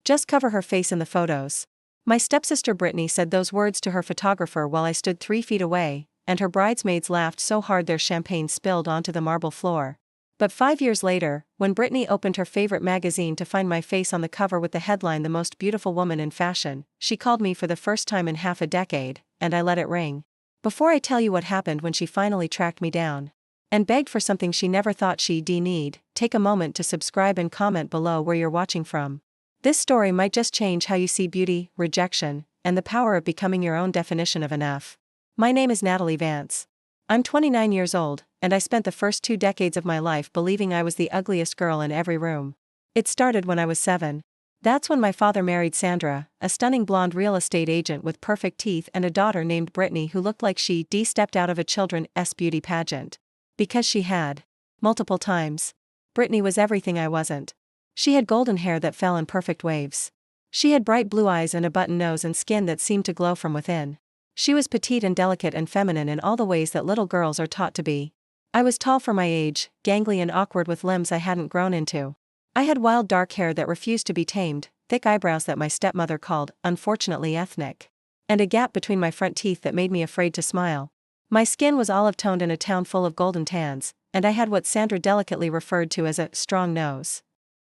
Just cover her face in the photos. My stepsister Brittany said those words to her photographer while I stood 3 feet away, and her bridesmaids laughed so hard their champagne spilled onto the marble floor. But 5 years later, when Brittany opened her favorite magazine to find my face on the cover with the headline "The Most Beautiful Woman in Fashion," she called me for the first time in half a decade, and I let it ring. Before I tell you what happened when she finally tracked me down and begged for something she never thought she'd need, take a moment to subscribe and comment below where you're watching from. This story might just change how you see beauty, rejection, and the power of becoming your own definition of enough. My name is Natalie Vance. I'm 29 years old, and I spent the first 2 decades of my life believing I was the ugliest girl in every room. It started when I was 7. That's when my father married Sandra, a stunning blonde real estate agent with perfect teeth and a daughter named Brittany who looked like she stepped out of a children's beauty pageant. Because she had. Multiple times. Brittany was everything I wasn't. She had golden hair that fell in perfect waves. She had bright blue eyes and a button nose and skin that seemed to glow from within. She was petite and delicate and feminine in all the ways that little girls are taught to be. I was tall for my age, gangly and awkward with limbs I hadn't grown into. I had wild dark hair that refused to be tamed, thick eyebrows that my stepmother called, unfortunately, ethnic, and a gap between my front teeth that made me afraid to smile. My skin was olive-toned in a town full of golden tans, and I had what Sandra delicately referred to as a strong nose.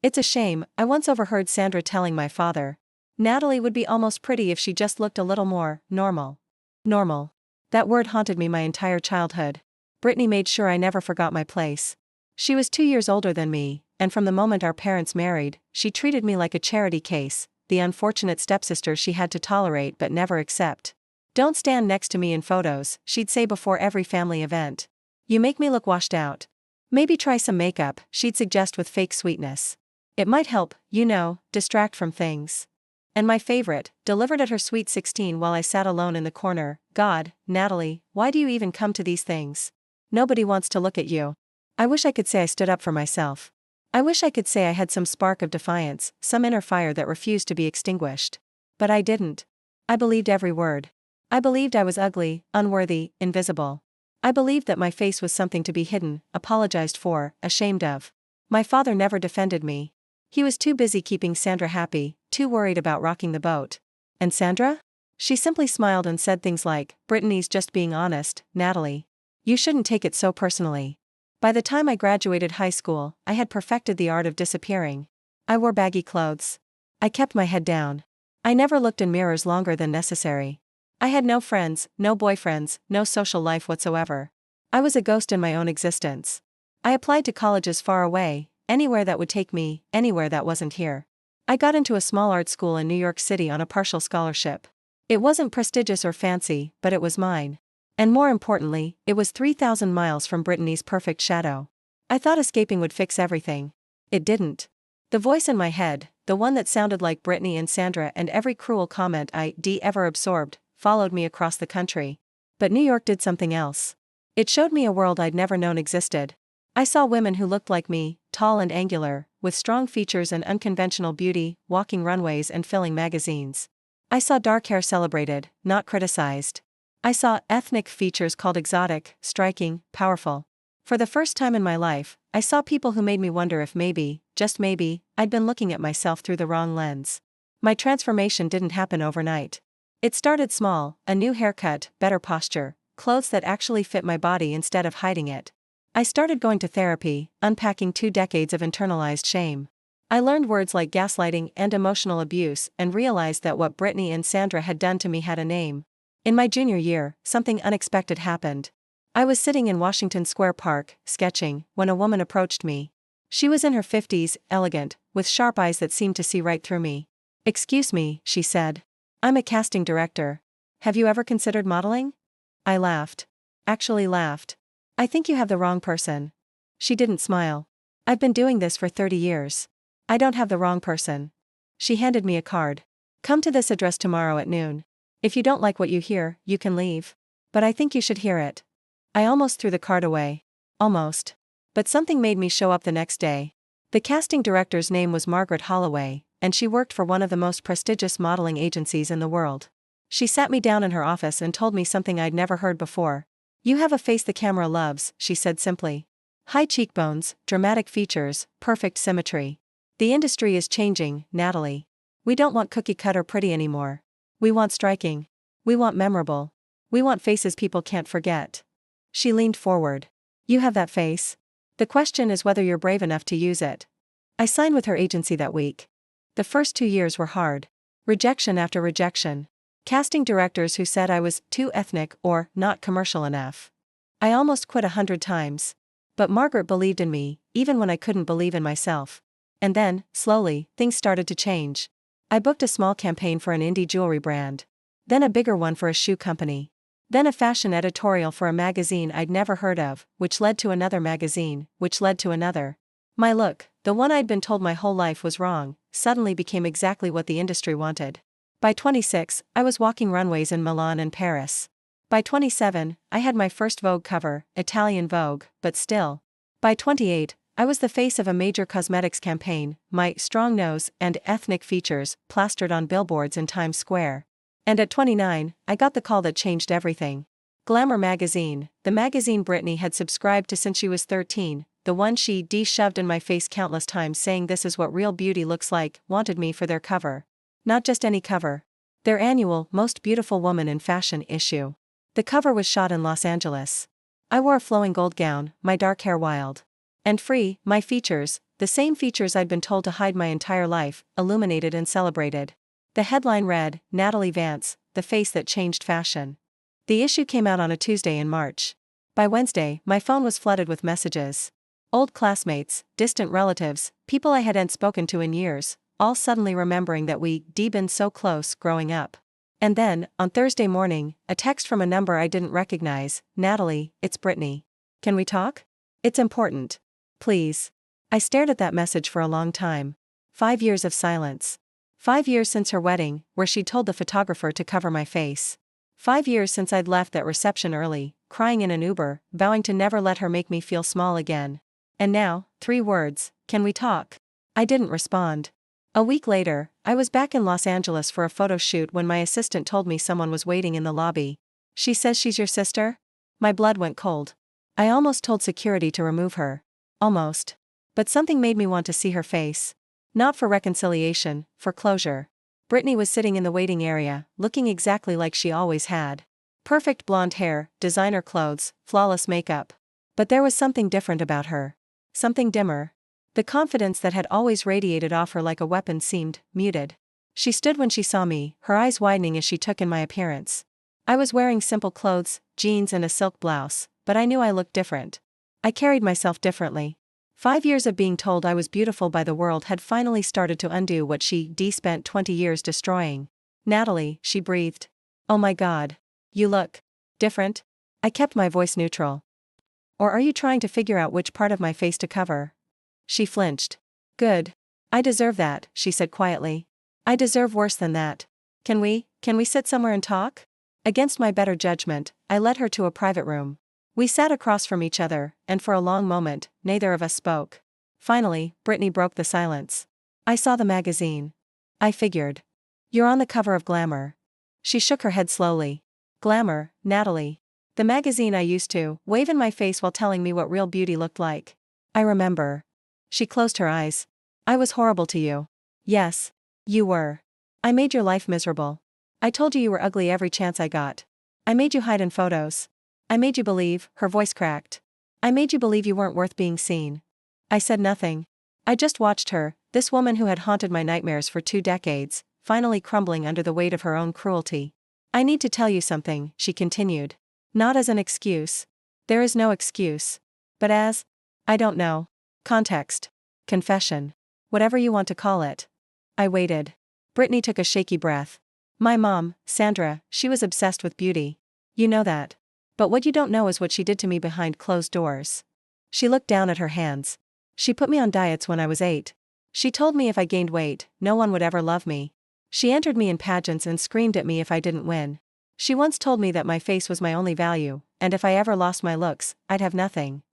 It's a shame, I once overheard Sandra telling my father, Natalie would be almost pretty if she just looked a little more normal. Normal. That word haunted me my entire childhood. Brittany made sure I never forgot my place. She was 2 years older than me, and from the moment our parents married, she treated me like a charity case, the unfortunate stepsister she had to tolerate but never accept. Don't stand next to me in photos, she'd say before every family event. You make me look washed out. Maybe try some makeup, she'd suggest with fake sweetness. It might help, distract from things. And my favorite, delivered at her sweet 16 while I sat alone in the corner, God, Natalie, why do you even come to these things? Nobody wants to look at you. I wish I could say I stood up for myself. I wish I could say I had some spark of defiance, some inner fire that refused to be extinguished. But I didn't. I believed every word. I believed I was ugly, unworthy, invisible. I believed that my face was something to be hidden, apologized for, ashamed of. My father never defended me. He was too busy keeping Sandra happy, too worried about rocking the boat. And Sandra? She simply smiled and said things like, Brittany's just being honest, Natalie. You shouldn't take it so personally. By the time I graduated high school, I had perfected the art of disappearing. I wore baggy clothes. I kept my head down. I never looked in mirrors longer than necessary. I had no friends, no boyfriends, no social life whatsoever. I was a ghost in my own existence. I applied to colleges far away, anywhere that would take me, anywhere that wasn't here. I got into a small art school in New York City on a partial scholarship. It wasn't prestigious or fancy, but it was mine. And more importantly, it was 3,000 miles from Brittany's perfect shadow. I thought escaping would fix everything. It didn't. The voice in my head, the one that sounded like Brittany and Sandra and every cruel comment I ever absorbed, followed me across the country. But New York did something else. It showed me a world I'd never known existed. I saw women who looked like me, tall and angular, with strong features and unconventional beauty, walking runways and filling magazines. I saw dark hair celebrated, not criticized. I saw ethnic features called exotic, striking, powerful. For the first time in my life, I saw people who made me wonder if maybe, just maybe, I'd been looking at myself through the wrong lens. My transformation didn't happen overnight. It started small, a new haircut, better posture, clothes that actually fit my body instead of hiding it. I started going to therapy, unpacking 2 decades of internalized shame. I learned words like gaslighting and emotional abuse and realized that what Brittany and Sandra had done to me had a name. In my junior year, something unexpected happened. I was sitting in Washington Square Park, sketching, when a woman approached me. She was in her 50s, elegant, with sharp eyes that seemed to see right through me. Excuse me, she said. I'm a casting director. Have you ever considered modeling? I laughed. Actually laughed. I think you have the wrong person. She didn't smile. I've been doing this for 30 years. I don't have the wrong person. She handed me a card. Come to this address tomorrow at noon. If you don't like what you hear, you can leave. But I think you should hear it. I almost threw the card away. Almost. But something made me show up the next day. The casting director's name was Margaret Holloway, and she worked for one of the most prestigious modeling agencies in the world. She sat me down in her office and told me something I'd never heard before. You have a face the camera loves, she said simply. High cheekbones, dramatic features, perfect symmetry. The industry is changing, Natalie. We don't want cookie-cutter pretty anymore. We want striking. We want memorable. We want faces people can't forget. She leaned forward. You have that face. The question is whether you're brave enough to use it. I signed with her agency that week. The first 2 years were hard. Rejection after rejection. Casting directors who said I was too ethnic or not commercial enough. I almost quit 100 times. But Margaret believed in me, even when I couldn't believe in myself. And then, slowly, things started to change. I booked a small campaign for an indie jewelry brand. Then a bigger one for a shoe company. Then a fashion editorial for a magazine I'd never heard of, which led to another magazine, which led to another. My look, the one I'd been told my whole life was wrong, suddenly became exactly what the industry wanted. By 26, I was walking runways in Milan and Paris. By 27, I had my first Vogue cover, Italian Vogue, but still. By 28, I was the face of a major cosmetics campaign, my strong nose and ethnic features plastered on billboards in Times Square. And at 29, I got the call that changed everything. Glamour magazine, the magazine Brittany had subscribed to since she was 13, the one she shoved in my face countless times saying this is what real beauty looks like, wanted me for their cover. Not just any cover. Their annual Most Beautiful Woman in Fashion issue. The cover was shot in Los Angeles. I wore a flowing gold gown, my dark hair wild and free, my features, the same features I'd been told to hide my entire life, illuminated and celebrated. The headline read, Natalie Vance, the face that changed fashion. The issue came out on a Tuesday in March. By Wednesday, my phone was flooded with messages. Old classmates, distant relatives, people I hadn't spoken to in years, all suddenly remembering that we'd been so close growing up. And then, on Thursday morning, a text from a number I didn't recognize. Natalie, it's Brittany. Can we talk? It's important. Please. I stared at that message for a long time. 5 years of silence. 5 years since her wedding, where she'd told the photographer to cover my face. 5 years since I'd left that reception early, crying in an Uber, vowing to never let her make me feel small again. And now, 3 words, can we talk? I didn't respond. A week later, I was back in Los Angeles for a photo shoot when my assistant told me someone was waiting in the lobby. She says she's your sister? My blood went cold. I almost told security to remove her. Almost. But something made me want to see her face. Not for reconciliation, for closure. Brittany was sitting in the waiting area, looking exactly like she always had. Perfect blonde hair, designer clothes, flawless makeup. But there was something different about her. Something dimmer. The confidence that had always radiated off her like a weapon seemed muted. She stood when she saw me, her eyes widening as she took in my appearance. I was wearing simple clothes, jeans and a silk blouse, but I knew I looked different. I carried myself differently. 5 years of being told I was beautiful by the world had finally started to undo what she spent 20 years destroying. Natalie, she breathed. Oh my God. You look different? I kept my voice neutral. Or are you trying to figure out which part of my face to cover? She flinched. Good. I deserve that, she said quietly. I deserve worse than that. Can we sit somewhere and talk? Against my better judgment, I led her to a private room. We sat across from each other, and for a long moment, neither of us spoke. Finally, Brittany broke the silence. I saw the magazine. I figured. You're on the cover of Glamour. She shook her head slowly. Glamour, Natalie. The magazine I used to wave in my face while telling me what real beauty looked like. I remember. She closed her eyes. I was horrible to you. Yes. You were. I made your life miserable. I told you you were ugly every chance I got. I made you hide in photos. I made you believe, her voice cracked. I made you believe you weren't worth being seen. I said nothing. I just watched her, this woman who had haunted my nightmares for 2 decades, finally crumbling under the weight of her own cruelty. I need to tell you something, she continued. Not as an excuse. There is no excuse. But as, I don't know. Context. Confession. Whatever you want to call it. I waited. Brittany took a shaky breath. My mom, Sandra, she was obsessed with beauty. You know that. But what you don't know is what she did to me behind closed doors. She looked down at her hands. She put me on diets when I was 8. She told me if I gained weight, no one would ever love me. She entered me in pageants and screamed at me if I didn't win. She once told me that my face was my only value, and if I ever lost my looks, I'd have nothing.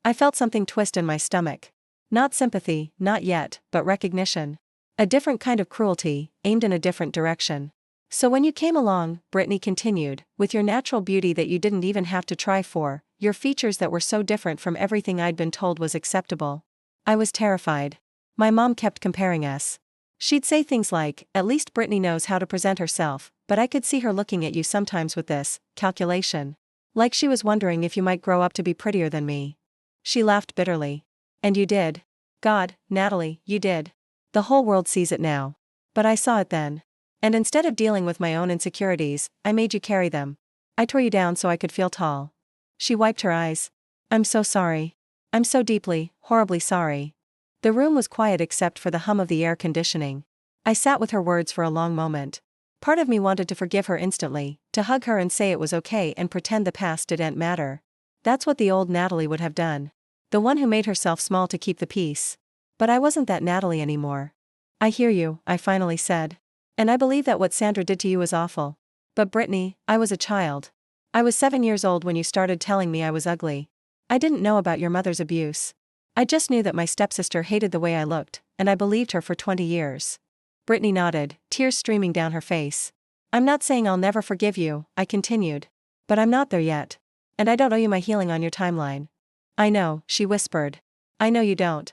I felt something twist in my stomach. Not sympathy, not yet, but recognition. A different kind of cruelty, aimed in a different direction. So when you came along, Brittany continued, with your natural beauty that you didn't even have to try for, your features that were so different from everything I'd been told was acceptable. I was terrified. My mom kept comparing us. She'd say things like, "At least Brittany knows how to present herself," but I could see her looking at you sometimes with this calculation. Like she was wondering if you might grow up to be prettier than me. She laughed bitterly. "And you did. God, Natalie, you did. The whole world sees it now. But I saw it then. And instead of dealing with my own insecurities, I made you carry them. I tore you down so I could feel tall." She wiped her eyes. "I'm so sorry. I'm so deeply, horribly sorry." The room was quiet except for the hum of the air conditioning. I sat with her words for a long moment. Part of me wanted to forgive her instantly, to hug her and say it was okay and pretend the past didn't matter. That's what the old Natalie would have done. The one who made herself small to keep the peace. But I wasn't that Natalie anymore. "I hear you," I finally said. "And I believe that what Sandra did to you was awful. But Brittany, I was a child. I was 7 years old when you started telling me I was ugly. I didn't know about your mother's abuse. I just knew that my stepsister hated the way I looked, and I believed her for 20 years. Brittany nodded, tears streaming down her face. "I'm not saying I'll never forgive you," I continued. "But I'm not there yet. And I don't owe you my healing on your timeline." "I know," she whispered. "I know you don't."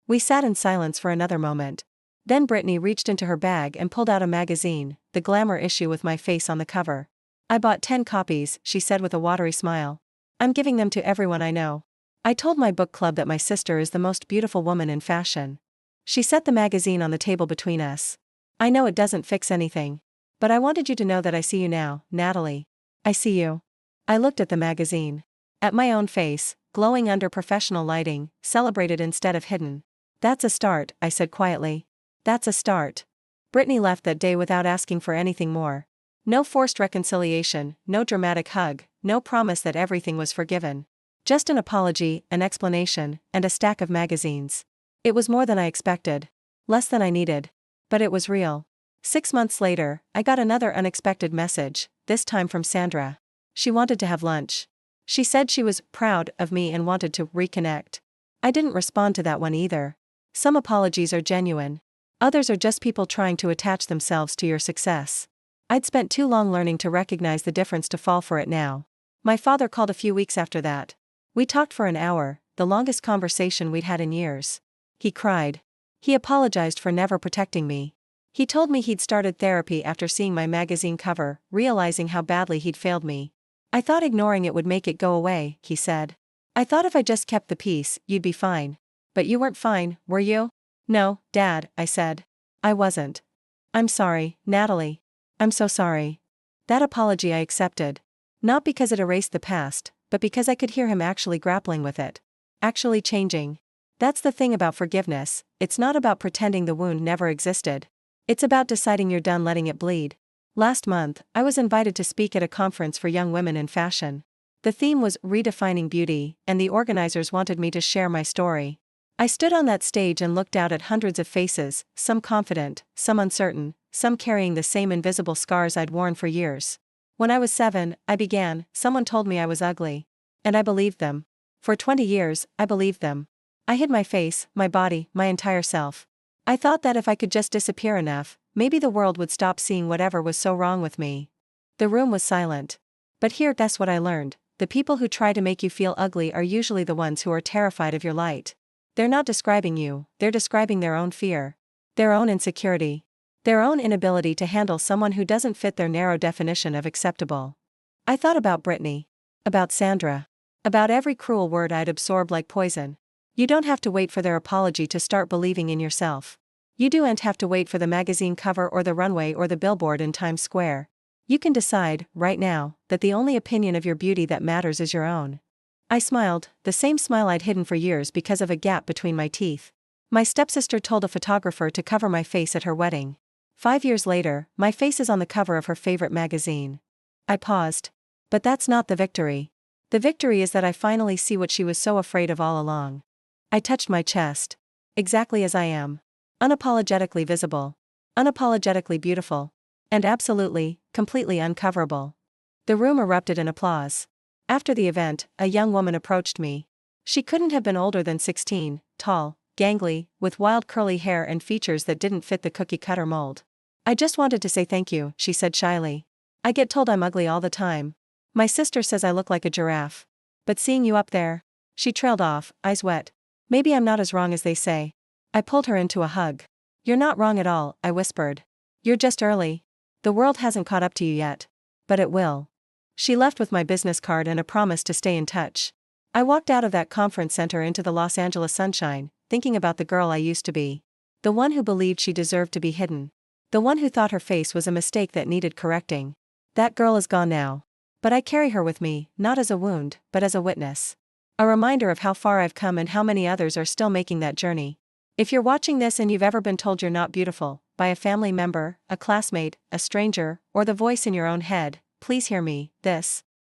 We sat in silence for another moment. Then Brittany reached into her bag and pulled out a magazine, the Glamour issue with my face on the cover. "I bought 10 copies," she said with a watery smile. "I'm giving them to everyone I know. I told my book club that my sister is the most beautiful woman in fashion." She set the magazine on the table between us. "I know it doesn't fix anything. But I wanted you to know that I see you now, Natalie. I see you." I looked at the magazine. At my own face, glowing under professional lighting, celebrated instead of hidden. "That's a start," I said quietly. "That's a start." Brittany left that day without asking for anything more. No forced reconciliation, no dramatic hug, no promise that everything was forgiven. Just an apology, an explanation, and a stack of magazines. It was more than I expected. Less than I needed. But it was real. 6 months later, I got another unexpected message, this time from Sandra. She wanted to have lunch. She said she was proud of me and wanted to reconnect. I didn't respond to that one either. Some apologies are genuine. Others are just people trying to attach themselves to your success. I'd spent too long learning to recognize the difference to fall for it now. My father called a few weeks after that. We talked for an hour, the longest conversation we'd had in years. He cried. He apologized for never protecting me. He told me he'd started therapy after seeing my magazine cover, realizing how badly he'd failed me. "I thought ignoring it would make it go away," he said. "I thought if I just kept the peace, you'd be fine. But you weren't fine, were you?" "No, Dad," I said. "I wasn't." "I'm sorry, Natalie. I'm so sorry." That apology I accepted. Not because it erased the past, but because I could hear him actually grappling with it. Actually changing. That's the thing about forgiveness, it's not about pretending the wound never existed. It's about deciding you're done letting it bleed. Last month, I was invited to speak at a conference for young women in fashion. The theme was redefining beauty, and the organizers wanted me to share my story. I stood on that stage and looked out at hundreds of faces, some confident, some uncertain, some carrying the same invisible scars I'd worn for years. When I was 7, I began, someone told me I was ugly. And I believed them. For 20 years, I believed them. I hid my face, my body, my entire self. I thought that if I could just disappear enough, maybe the world would stop seeing whatever was so wrong with me. The room was silent. But that's what I learned. The people who try to make you feel ugly are usually the ones who are terrified of your light. They're not describing you, they're describing their own fear. Their own insecurity. Their own inability to handle someone who doesn't fit their narrow definition of acceptable. I thought about Brittany. About Sandra. About every cruel word I'd absorbed like poison. You don't have to wait for their apology to start believing in yourself. You don't have to wait for the magazine cover or the runway or the billboard in Times Square. You can decide, right now, that the only opinion of your beauty that matters is your own. I smiled, the same smile I'd hidden for years because of a gap between my teeth. My stepsister told a photographer to cover my face at her wedding. 5 years later, my face is on the cover of her favorite magazine. I paused. But that's not the victory. The victory is that I finally see what she was so afraid of all along. I touched my chest. Exactly as I am. Unapologetically visible. Unapologetically beautiful. And absolutely, completely uncoverable. The room erupted in applause. After the event, a young woman approached me. She couldn't have been older than 16, tall, gangly, with wild curly hair and features that didn't fit the cookie-cutter mold. "I just wanted to say thank you," she said shyly. "I get told I'm ugly all the time. My sister says I look like a giraffe. But seeing you up there..." She trailed off, eyes wet. "Maybe I'm not as wrong as they say." I pulled her into a hug. You're not wrong at all, I whispered. You're just early. The world hasn't caught up to you yet. But it will. She left with my business card and a promise to stay in touch. I walked out of that conference center into the Los Angeles sunshine, thinking about the girl I used to be. The one who believed she deserved to be hidden. The one who thought her face was a mistake that needed correcting. That girl is gone now. But I carry her with me, not as a wound, but as a witness. A reminder of how far I've come and how many others are still making that journey. If you're watching this and you've ever been told you're not beautiful, by a family member, a classmate, a stranger, or the voice in your own head, please hear me,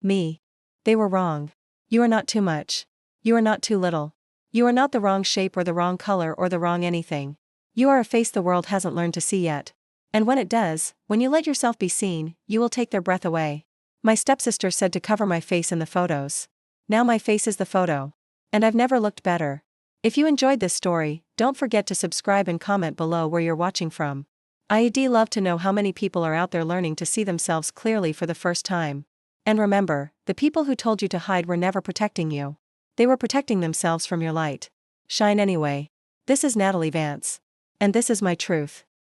me. They were wrong. You are not too much. You are not too little. You are not the wrong shape or the wrong color or the wrong anything. You are a face the world hasn't learned to see yet. And when it does, when you let yourself be seen, you will take their breath away. My stepsister said to cover my face in the photos. Now my face is the photo. And I've never looked better. If you enjoyed this story, don't forget to subscribe and comment below where you're watching from. I'd love to know how many people are out there learning to see themselves clearly for the first time. And remember, the people who told you to hide were never protecting you. They were protecting themselves from your light. Shine anyway. This is Natalie Vance. And this is my truth.